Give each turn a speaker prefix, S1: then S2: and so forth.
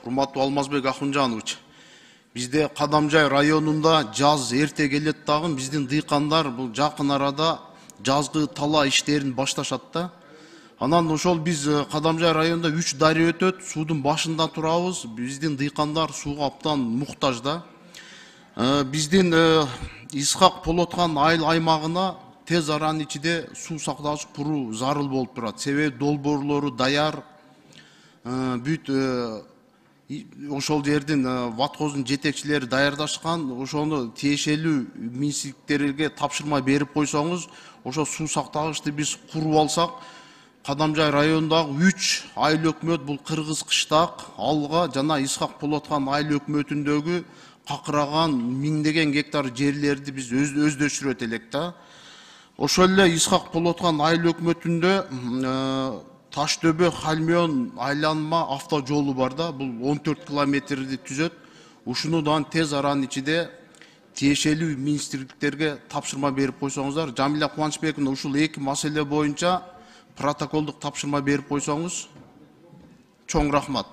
S1: Урматтуу Алмазбек Ахунжанович, бизде Кадамжай районунда жаз эрте келет дагы биздин дыйкандар бул жакын арада жазгы тала иштерин башташат да. Анан ошол биз Кадамжай районунда 3 дарыя өтөт, суудун башында турабыз. Биздин дыйкандар сууга абдан муктаж да. Биздин Исхак Полоткан айыл аймагына тез аранын ичинде суу сактагыч куруу зарыл болуп турат. Себеби долбоорлору даяр. Бүт ошол жердин ватхоздун жетекчилери даярдашкан, ошону тиешелүү министрликтерге тапшырма берип койсоңуз, ошо суу сактагычты биз куруп алсак, Кадамжай районундагы 3 айыл өкмөт, бул Кыргыз Кыштак, Алга жана Исхак Полоткан айыл өкмөтүндөгү какыраган миңдеген гектар жерлерди биз өздөштүрөт элек да. Ошол эле Исхак Полоткан айыл өкмөтүндө Таштөбө Хальмион айланма автожолу бар да, бул 14 километрди түзөт. Ушуну да тез аранын ичинде тиешелүү министрликтерге тапшырма берип койсоңуздар. Жамиля Кубанычбековна, ушул 2 маселе боюнча протоколдук тапшырма берип койсоңуз, чоң рахмат.